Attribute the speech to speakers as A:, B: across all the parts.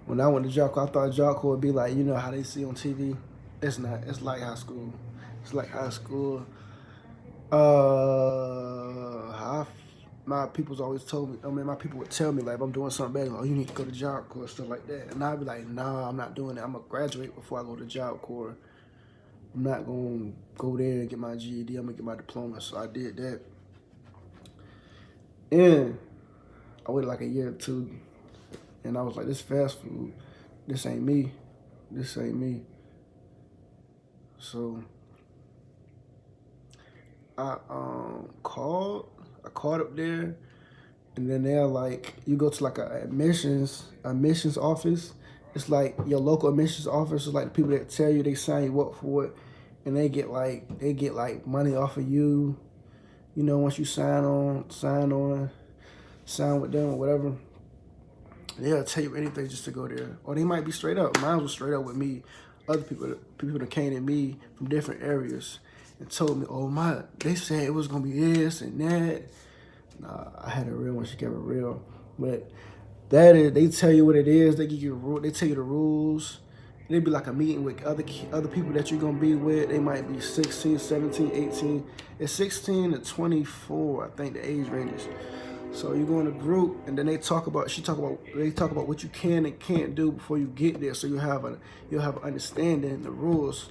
A: When I went to Jobcorps, I thought Jobcorps would be like, you know how they see on TV. It's not. It's like high school. It's like high school. My people's always told me. I mean, my people would tell me like, if I'm doing something bad, like, oh, you need to go to Jobcorps, stuff like that. And I'd be like, nah, I'm not doing that. I'm gonna graduate before I go to Jobcorps. I'm not gonna go there and get my GED. I'm gonna get my diploma. So I did that. And I waited like a year or two, and I was like, this fast food, this ain't me. This ain't me. So I called up there, and then they're like, you go to like a admissions office. It's like your local admissions office is like the people that tell you they sign you up for it, and they get like money off of you. You know, once you sign with them or whatever, they'll tell you anything just to go there. Or they might be straight up. Mine was straight up with me. Other people that came to me from different areas and told me, oh they said it was gonna be this and that. Nah, I had a real one. She kept it real. But they tell you what it is. They give you the rule. They tell you the rules. It'd be like a meeting with other people that you're gonna be with. They might be 16, 17, 18. It's 16 to 24, I think the age ranges. So you go in a group, and then they talk about what you can and can't do before you get there. So you'll have an understanding the rules.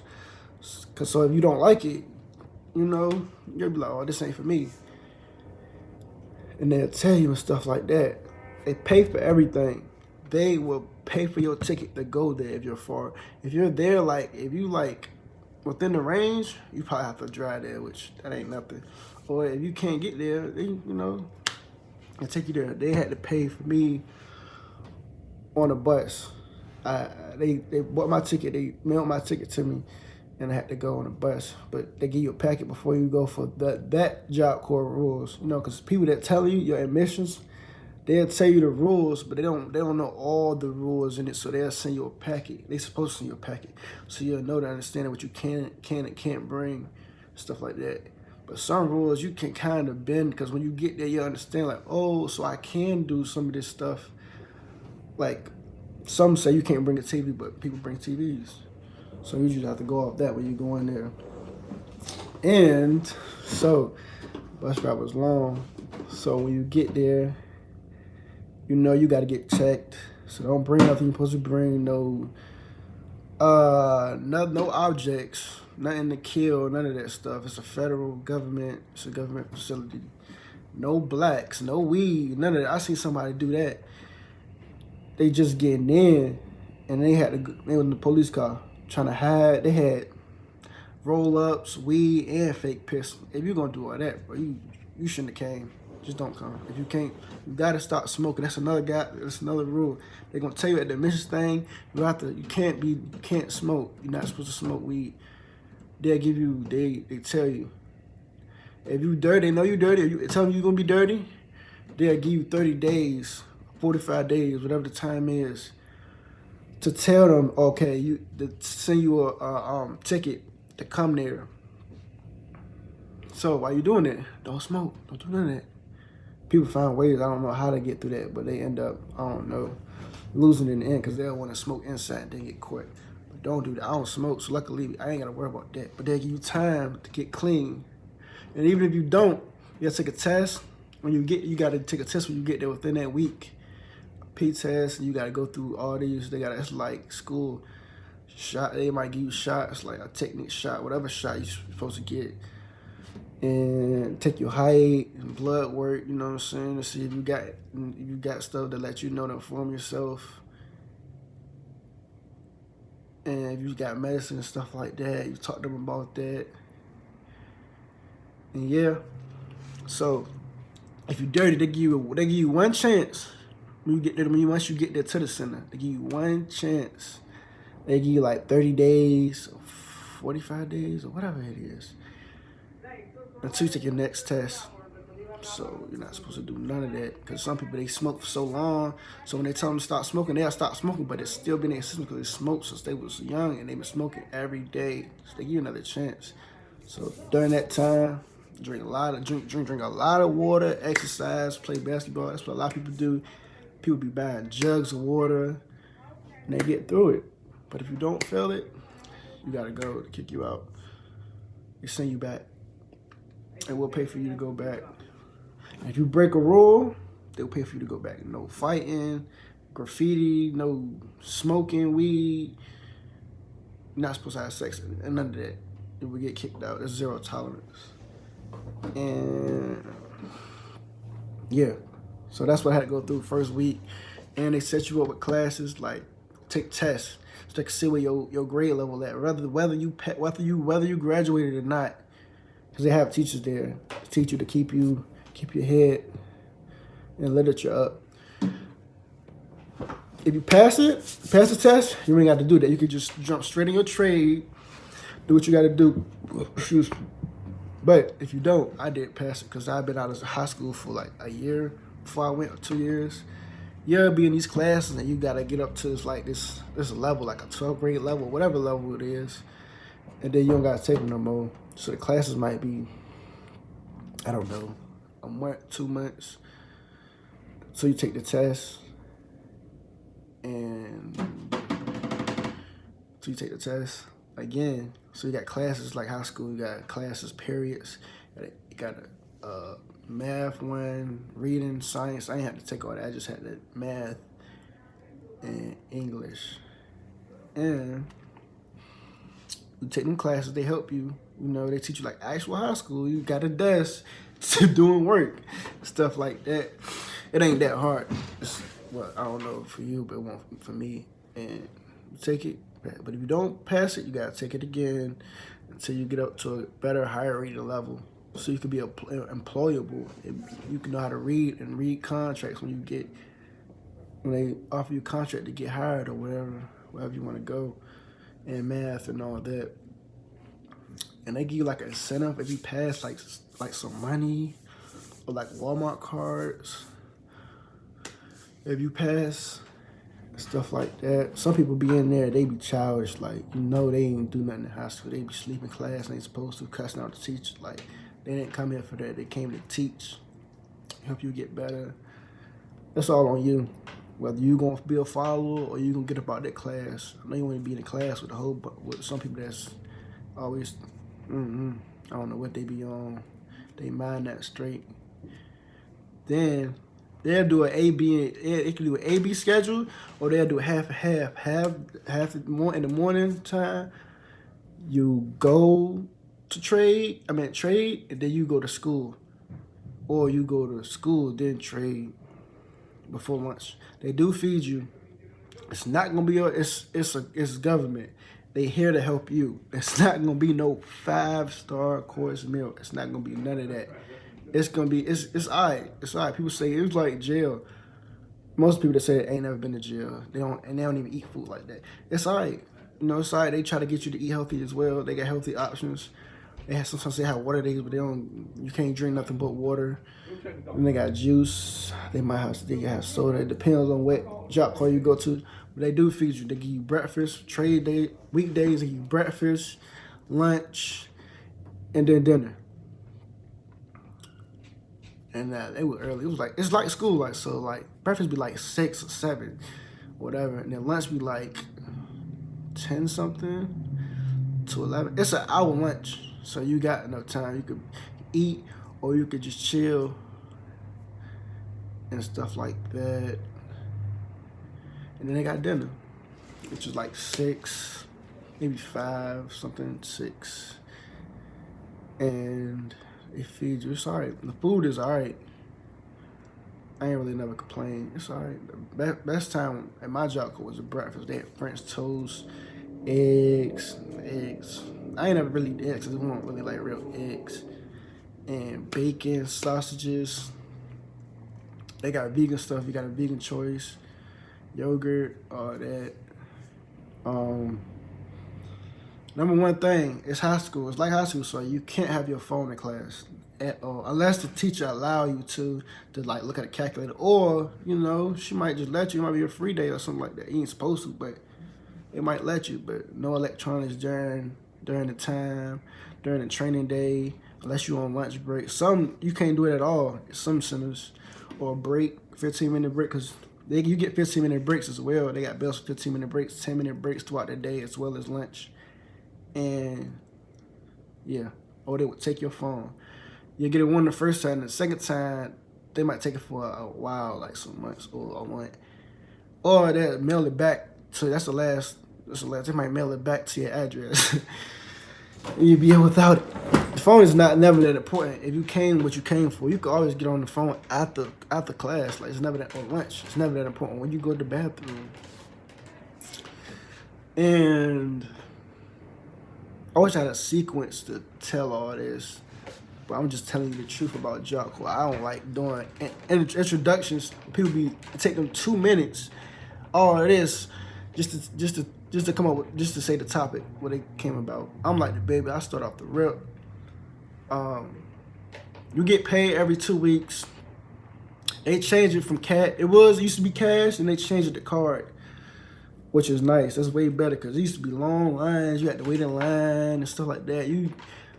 A: Cause so if you don't like it, you know, you'll be like, oh, this ain't for me. And they'll tell you and stuff like that. They pay for everything. They will pay for your ticket to go there if you're far. If you're there, if you within the range, you probably have to drive there, which that ain't nothing. Or if you can't get there, they take you there. They had to pay for me on a bus. They bought my ticket. They mailed my ticket to me, and I had to go on a bus. But they give you a packet before you go for that Jobcorps rules. Because people that tell you your admissions, they'll tell you the rules, but they don't know all the rules in it. So they'll send you a packet. They supposed to send you a packet, so you'll know to understand what you can and can't bring, stuff like that. But some rules you can kind of bend, because when you get there, you understand like, oh, so I can do some of this stuff. Like some say you can't bring a TV, but people bring TVs. So you just have to go off that when you go in there. And so bus ride was long. So when you get there, you got to get checked. So don't bring nothing you're supposed to bring. No objects, nothing to kill, none of that stuff. It's a federal government. It's a government facility. No blacks, no weed, none of that. I seen somebody do that. They just getting in, and they were in the police car trying to hide. They had roll-ups, weed, and fake pistols. If you're gonna do all that, bro, you shouldn't have came. Just don't come. If you can't, you gotta stop smoking. That's another rule. They're gonna tell you at the admissions thing, you can't smoke. You're not supposed to smoke weed. They tell you. If you dirty, they know you dirty. If you tell them you're gonna be dirty, they'll give you 30 days, 45 days, whatever the time is, to tell them, okay, to send you a ticket to come there. So while you're doing it, don't smoke. Don't do none of that. People find ways. I don't know how to get through that, but they end up, I don't know, losing in the end because they don't want to smoke inside and they get caught. But don't do that. I don't smoke, so luckily I ain't got to worry about that. But they give you time to get clean. And even if you don't, you got to take a test. You got to take a test when you get there within that week. A P-test, and you got to go through all these. It's like school. They might give you shots, like a technique shot, whatever shot you're supposed to get. And take your height and blood work, you know what I'm saying, to see if you got stuff that let you know to inform yourself. And if you got medicine and stuff like that, you talk to them about that. And yeah, so if you're dirty, they give you one chance when you get there. Once you get there to the center, they give you one chance. They give you like 30 days, 45 days, or whatever it is, until you take your next test. So you're not supposed to do none of that, because some people, they smoke for so long. So when they tell them to stop smoking, they'll stop smoking, but it's still been in their system because they smoked since they was young and they've been smoking every day. So they give you another chance. So during that time, drink a lot of water, exercise, play basketball. That's what a lot of people do. People be buying jugs of water, and they get through it. But if you don't fail it, you gotta go to kick you out. They send you back, and we'll pay for you to go back. And if you break a rule, they'll pay for you to go back. No fighting, graffiti, no smoking weed. You're not supposed to have sex, and none of that. You will get kicked out. There's zero tolerance. And yeah, so that's what I had to go through first week. And they set you up with classes, like take tests, so they can see where your grade level at, whether you graduated or not, because they have teachers there to teach you to keep your head and literature up. If you pass the test, you ain't got to do that. You could just jump straight in your trade, do what you got to do. Excuse me. But if you don't, I did pass it because I've been out of high school for like a year before I went, or 2 years. You'll be in these classes and you got to get up to this level, like a 12th grade level, whatever level it is. And then you don't got to take them no more. So the classes might be, I don't know, a month, 2 months. So you take the test. And so you take the test again. So you got classes like high school. You got classes, periods. You got a math one, reading, science. I ain't had to take all that. I just had the math and English. And you take them classes. They help you. You know, they teach you like actual high school. You got a desk to doing work, stuff like that. It ain't that hard. Well, I don't know for you, but it won't for me. And you take it, but if you don't pass it, you gotta take it again until you get up to a better, higher rated level, so you can be employable. You can know how to read and read contracts when they offer you a contract to get hired or wherever you want to go, and math and all that. And they give you like an incentive if you pass, like some money or like Walmart cards. If you pass, stuff like that. Some people be in there, they be childish, like, they ain't do nothing in high school. They be sleeping class and they supposed to, cussing out the teacher. Like, they didn't come here for that. They came to teach, help you get better. That's all on you. Whether you gonna be a follower or you gonna get up out that class. I know you want to be in a class with some people that's always, I don't know what they be on. They mind that straight. Then they'll do an it can do an A-B schedule, or they'll do half in the morning time. You go to trade, and then you go to school. Or you go to school, then trade before lunch. They do feed you. It's not gonna be it's government. They here to help you. It's not gonna be no 5-star course meal. It's not gonna be none of that. It's gonna be it's alright. It's alright. People say it was like jail. Most people that say it ain't never been to jail. They don't even eat food like that. It's alright. It's alright. They try to get you to eat healthy as well. They got healthy options. Sometimes they have water days, but you can't drink nothing but water. And they got juice. They have soda. It depends on what Jobcorps you go to. But they do feed you. They give you breakfast. Trade day, weekdays, they give you breakfast, lunch, and then dinner. And it was early. It's like school, breakfast be like 6 or 7, whatever, and then lunch be like 10 something to 11. It's an hour lunch, so you got enough time. You could eat, or you could just chill and stuff like that. And then they got dinner, which is like 6, maybe 5, something 6, and they feed you. It's alright. The food is alright. I ain't really never complained. It's alright. The best time at my Jobcorps was the breakfast. They had French toast, eggs. I ain't never really eggs because we weren't really like real eggs. And bacon, sausages. They got vegan stuff. You got a vegan choice. Yogurt, all that. Number one thing, it's high school. It's like high school, so you can't have your phone in class at all, unless the teacher allow you to like look at a calculator, or she might just let you. It might be a free day or something like that. You ain't supposed to, but it might let you. But no electronics during the time, during the training day, unless you on lunch break. Some you can't do it at all. Some centers, or break, 15-minute break, because You get 15-minute breaks as well. They got bells for 15-minute breaks, 10-minute breaks throughout the day as well as lunch. And yeah, or they would take your phone. You get it one the first time, the second time they might take it for a while, like some months or a month, or they'll mail it back. So that's the last. They might mail it back to your address. You'd be without it. The phone is never that important. If you came what you came for, you can always get on the phone after class. Like it's never that, or lunch. It's never that important when you go to the bathroom. And I wish I had a sequence to tell all this, but I'm just telling you the truth about Jobcorps. I don't like doing introductions. People take them 2 minutes. All it is, just to come up with, just to say the topic what it came about. I'm like the baby. I start off the rip. You get paid every 2 weeks. They changed it from cash. It used to be cash, and they changed it to card, which is nice. That's way better because it used to be long lines. You had to wait in line and stuff like that.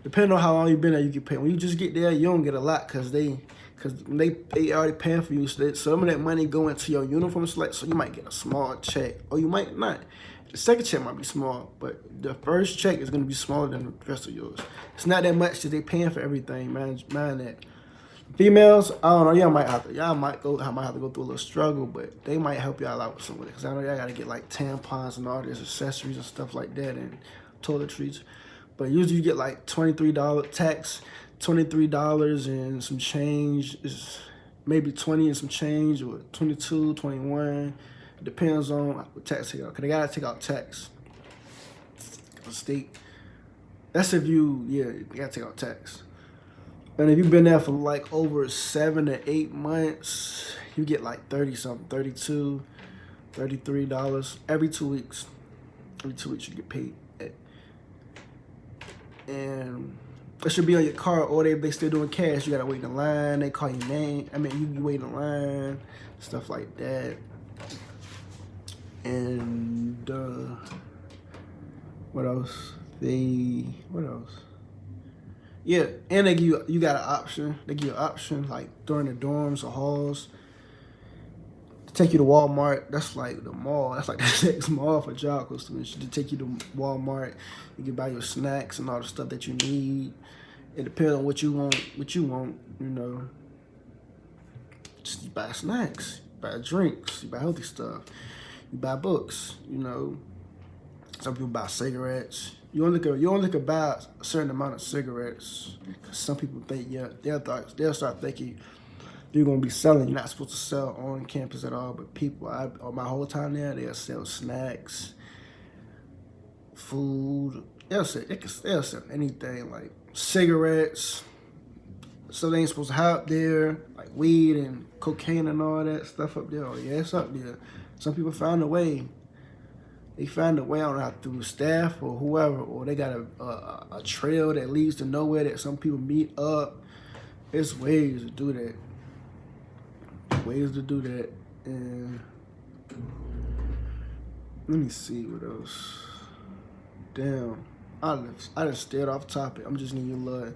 A: Depending on how long you've been there, you get paid. When you just get there, you don't get a lot because they already paying for you. So some of that money go into your uniform select. So you might get a small check, or you might not. The second check might be small, but the first check is going to be smaller than the rest of yours. It's not that much that they paying for everything. Mind that. Females, I don't know. Y'all might have to go through a little struggle, but they might help y'all out with some of it. Cause I know y'all gotta get like tampons and all these accessories and stuff like that, and toiletries. But usually you get like $23 tax, $23 and some change. Is maybe 20 and some change, or 22, 21. It depends on what tax take out. Cause they gotta take out tax. The state. That's if you gotta take out tax. And if you've been there for like over 7 to 8 months, you get like 30 something, $32, $33 every 2 weeks. Every 2 weeks you get paid. And it should be on your card, or they still doing cash. You gotta wait in line. They call your name. I mean, you wait in line, stuff like that. And what else? What else? Yeah, and they give you got an option. They give you an option like during the dorms or halls to take you to Walmart. That's like the mall. That's like the next mall for Jobcorps students. To take you to Walmart, you can buy your snacks and all the stuff that you need. It depends on what you want. You know, just you buy snacks, you buy drinks, you buy healthy stuff, you buy books. You know, some people buy cigarettes. You only could buy a certain amount of cigarettes, because some people think they'll start thinking you're gonna be selling. You're not supposed to sell on campus at all. But people, my whole time there, they'll sell snacks, food. They'll sell anything like cigarettes. So they ain't supposed to have up there, like weed and cocaine and all that stuff up there. Oh yeah, it's up there. Some people found a way. They found a way, I don't know, through staff or whoever, or they got a trail that leads to nowhere that some people meet up. There's ways to do that. And let me see what else. Damn, I just stayed off topic. I'm just giving you a little.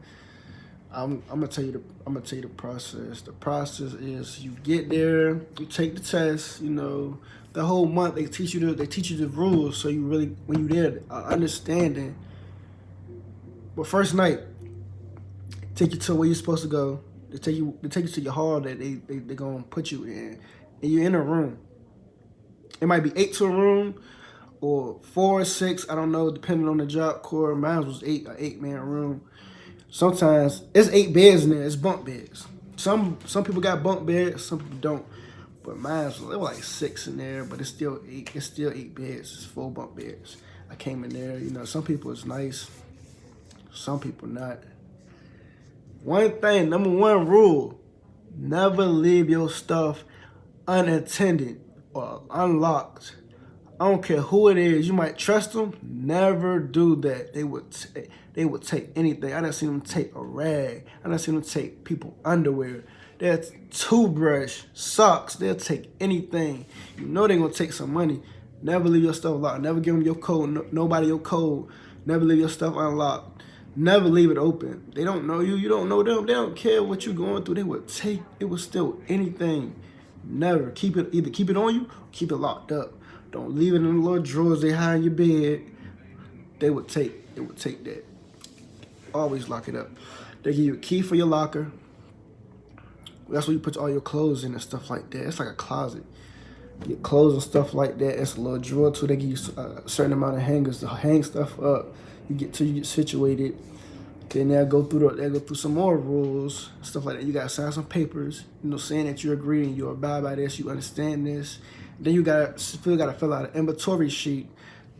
A: I'm gonna tell you the process. The process is you get there, you take the test. You know, the whole month they teach you the rules, so you really, when you there, understanding. But first night, take you to where you're supposed to go. They take you to your hall that they gonna put you in, and you're in a room. It might be 8 to a room, or 4 or 6. I don't know, depending on the Jobcorps. Mine was 8, an 8-man room. Sometimes it's 8 beds in there. It's bunk beds. Some people got bunk beds. Some people don't. But mine was like 6 in there. But it's still 8. It's still 8 beds. It's 4 bunk beds. I came in there. You know, some people it's nice. Some people not. One thing, number 1 rule: never leave your stuff unattended or unlocked. I don't care who it is. You might trust them. Never do that. They would take anything. I done seen them take a rag. I done seen them take people underwear. They'll toothbrush, socks. They'll take anything. You know they're gonna take some money. Never leave your stuff locked. Never give them your code. Nobody your code. Never leave your stuff unlocked. Never leave it open. They don't know you. You don't know them. They don't care what you're going through. They would steal anything. Never. Either keep it on you or keep it locked up. Don't leave it in the little drawers they hide in your bed. They would take that. Always lock it up. They give you a key for your locker. That's where you put all your clothes in and stuff like that. It's like a closet. Your clothes and stuff like that. It's a little drawer too. They give you a certain amount of hangers to hang stuff up. You get situated. Then they'll go through some more rules, stuff like that. You gotta sign some papers, saying that you agree and you abide by this, you understand this. Then you gotta fill out an inventory sheet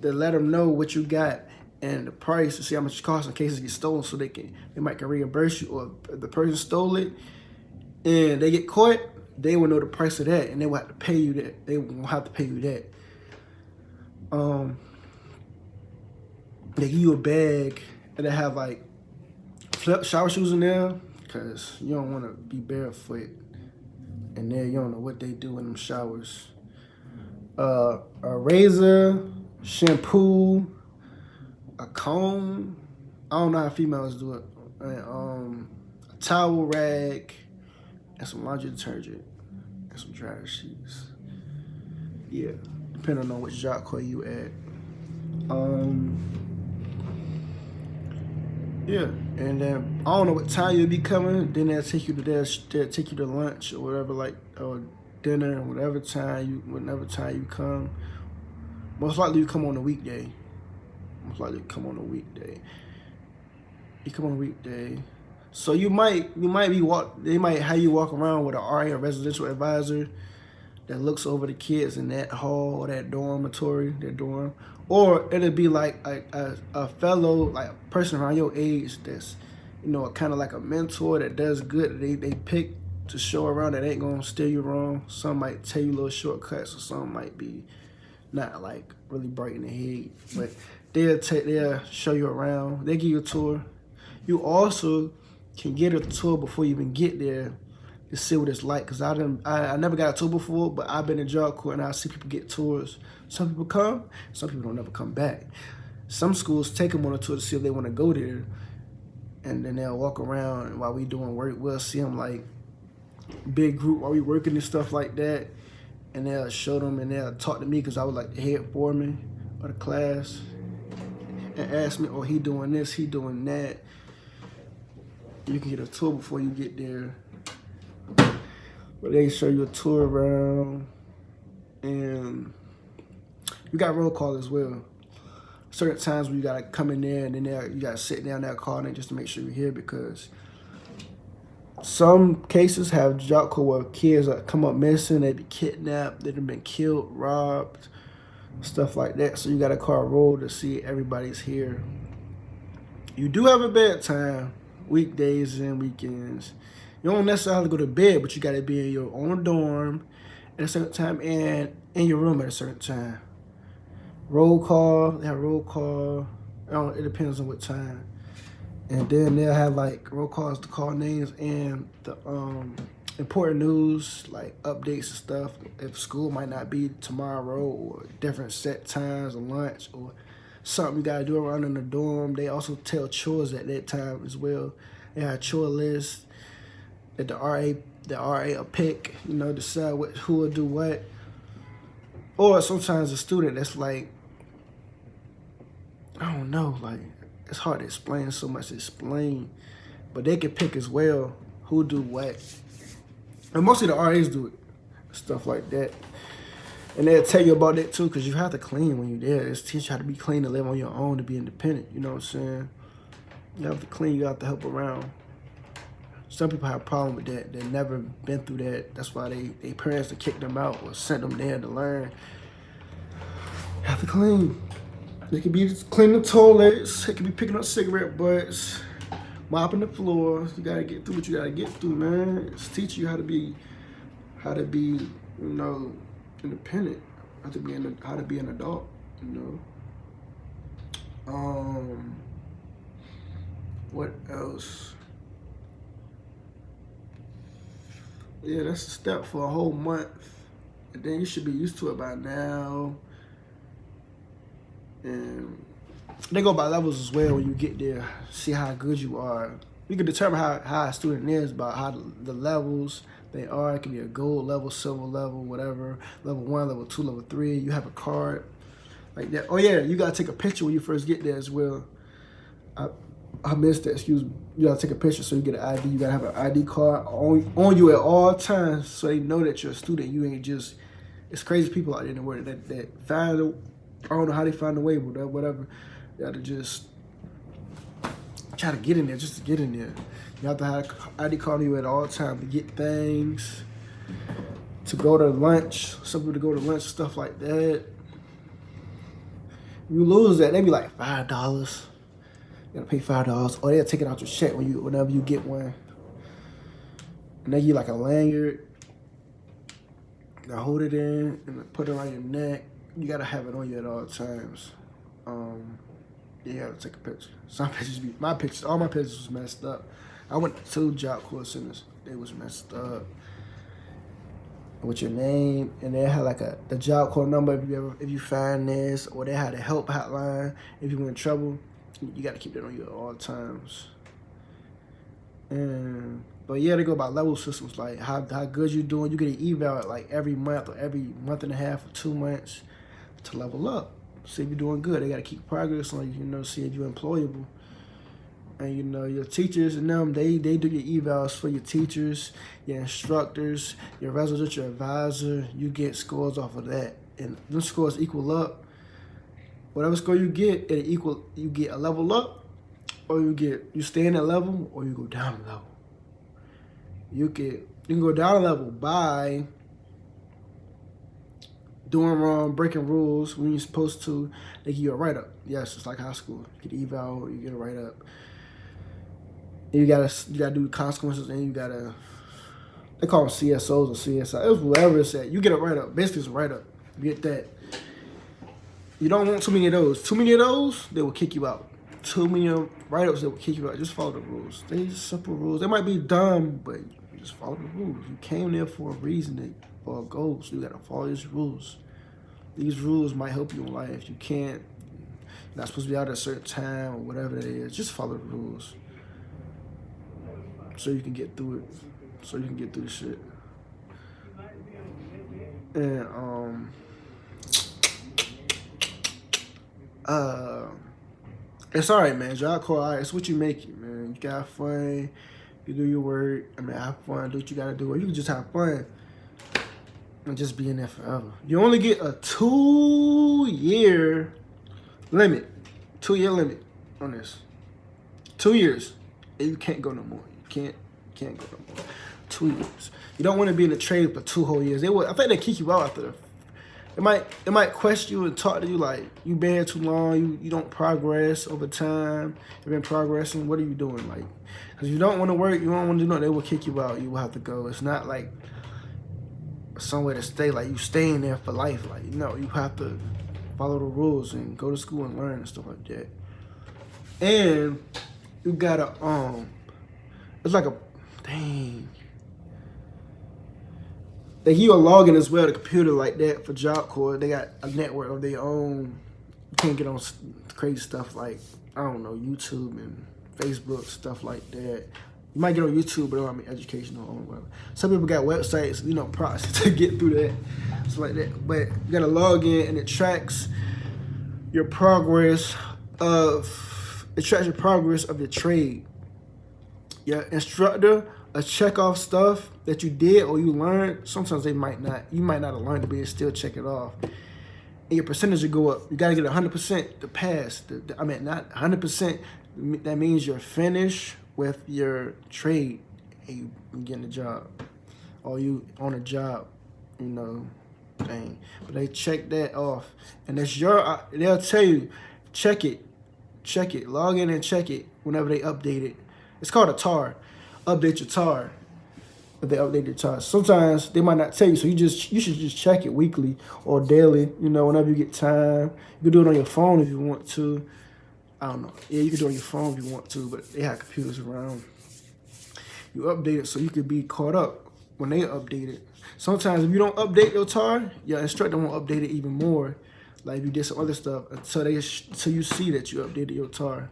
A: to let them know what you got and the price to see how much it costs in case it gets stolen, so they might can reimburse you. Or if the person stole it and they get caught, they will know the price of that and they will have to pay you that. They won't have to pay you that. They give you a bag and they have like shower shoes in there, because you don't want to be barefoot in there. You don't know what they do in them showers. A razor, shampoo, a comb. I don't know how females do it. And, a towel rag, and some laundry detergent, and some dryer sheets. Yeah, depending on which Jobcorps you at. Yeah, and then I don't know what time you'll be coming. Then they'll take you to lunch or whatever, or dinner, whatever time you come. Most likely you come on a weekday. You come on a weekday. So you might they might have you walk around with an RA, a residential advisor, that looks over the kids in that hall or that dormitory, or it'll be like a fellow, like a person around your age that's, kind of like a mentor that does good. They pick to show around that ain't gonna steer you wrong. Some might tell you little shortcuts, or some might be not like really bright in the head, but they'll show you around. They give you a tour. You also can get a tour before you even get there to see what it's like, because I never got a tour before, but I've been in Jobcorps and I see people get tours. Some people come, some people don't ever come back. Some schools take them on a tour to see if they want to go there, and then they'll walk around, and while we doing work, we'll see them like big group while we working and stuff like that, and they'll show them and they'll talk to me because I was like the head foreman of the class, and ask me, oh, he doing this, he doing that. You can get a tour before you get there. But they show you a tour around, and you got roll call as well. Certain times where you gotta come in there, and then you gotta sit down there calling just to make sure you're here, because some cases have Jobcorps where kids come up missing, they be kidnapped, they've been killed, robbed, stuff like that. So you gotta call roll to see everybody's here. You do have a bedtime, weekdays and weekends. You don't necessarily go to bed, but you got to be in your own dorm at a certain time and in your room at a certain time. Roll call, they have roll call. It depends on what time. And then they'll have like roll calls to call names and the important news, like updates and stuff. If school might not be tomorrow, or different set times or lunch, or something you got to do around in the dorm. They also tell chores at that time as well. They have a chore list that the RA will pick, decide who will do what. Or sometimes a student that's like, I don't know, like, it's hard to explain, so much to explain, but they can pick as well who do what. And mostly the RAs do it, stuff like that. And they'll tell you about that too, because you have to clean when you're there. It's teach you how to be clean, to live on your own, to be independent, you know what I'm saying? You have to clean, you have to help around. Some people have a problem with that. They've never been through that. That's why their parents have kicked them out or sent them there to learn. You have to clean. It could be cleaning the toilets. It could be picking up cigarette butts, mopping the floors. You gotta get through what you gotta get through, man. It's teaching you how to be, independent. How to be an adult, What else? Yeah, that's a step for a whole month. And then you should be used to it by now. And they go by levels as well when you get there. See how good you are. You can determine how a student is by how the levels, They are. It can be a gold level, silver level, whatever. Level 1, level 2, level 3. You have a card like that. Oh yeah, you gotta take a picture when you first get there as well. I missed that. Excuse me. You gotta take a picture so you get an ID. You gotta have an ID card on you at all times so they know that you're a student. You ain't just. It's crazy people out there in the world that find. I don't know how they find a way, but whatever. You gotta just try to get in there, just to get in there. You have to have an ID card on you at all times to get things, to go to lunch, some people to go to lunch, stuff like that. You lose that, they be like $5. You gotta pay $5, or they'll take it out your check whenever you get one. And they give you like a lanyard. Now hold it in and put it around your neck. You gotta have it on you at all times. You gotta take a picture. Some pictures all my pictures was messed up. I went to 2 Jobcorps centers. They was messed up. With your name, and they had like the Jobcorps number if you find this, or they had a help hotline if you were in trouble. You got to keep that on you at all times. But yeah, they go by level systems, like how good you doing. You get an eval at like every month or every month and a half or 2 months to level up. See if you're doing good. They got to keep progress on you, see if you're employable. And your teachers and them, they do your evals for your teachers, your instructors, your residential advisor. You get scores off of that, and those scores equal up. Whatever score you get, you get a level up, or you stay in that level, or you go down a level. You can go down a level by doing wrong, breaking rules when you're supposed to. They give you a write up. Yes, it's like high school. You get an eval, you get a write up. You gotta do consequences, and they call them CSOs or CSI. It's whatever it's at. You get a write up. Basically, it's a write up. You get that. You don't want too many of those. Too many of those, they will kick you out. Too many write ups, they will kick you out. Just follow the rules. They just simple rules. They might be dumb, but you just follow the rules. You came there for a reason, for a goal, so you gotta follow these rules. These rules might help you in life. You can't. You're not supposed to be out at a certain time or whatever it is. Just follow the rules. So you can get through it. So you can get through the shit. And it's alright, man. Jobcorps, alright. It's what you make it, man. You got to have fun. You do your work. Have fun. Do what you gotta do. Or you can just have fun and just be in there forever. You only get a 2-year limit. 2-year limit on this. 2 years. And you can't go no more. Can't go no more. 2 years. You don't want to be in the trade for 2 whole years. I think they kick you out after They might question you and talk to you like you been here too long. You don't progress over time. You've been progressing. What are you doing? Like, because you don't want to work. You don't want to do nothing. They will kick you out. You will have to go. It's not like somewhere to stay. Like you staying there for life. Like you have to follow the rules and go to school and learn and stuff like that. And you gotta it's like a dang. They give you a login as well, the computer like that for Jobcorps. They got a network of their own. You can't get on crazy stuff like, I don't know, YouTube and Facebook, stuff like that. You might get on YouTube, but it don't have any educational or whatever. Some people got websites, process to get through that, stuff like that. But you gotta log in and it tracks your progress of your trade. Your instructor check off stuff that you did or you learned. Sometimes you might not have learned it, but you still check it off. And your percentage will go up. You gotta get 100% to pass. Not 100%. That means you're finished with your trade and you getting a job. Or you on a job, thing. But they check that off. And that's they'll tell you, check it. Log in and check it whenever they update it. It's called a TAR. Update your TAR. If they update your TAR. Sometimes they might not tell you, so you should just check it weekly or daily, whenever you get time. You can do it on your phone if you want to. I don't know. Yeah, you can do it on your phone if you want to, but they have computers around. You update it so you can be caught up when they update it. Sometimes if you don't update your TAR, your instructor won't update it even more. Like if you did some other stuff until you see that you updated your TAR.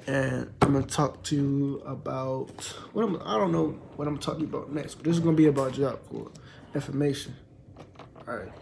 A: And I'm gonna talk to you about I don't know what I'm talking about next, but this is gonna be about Job Corps information. All right.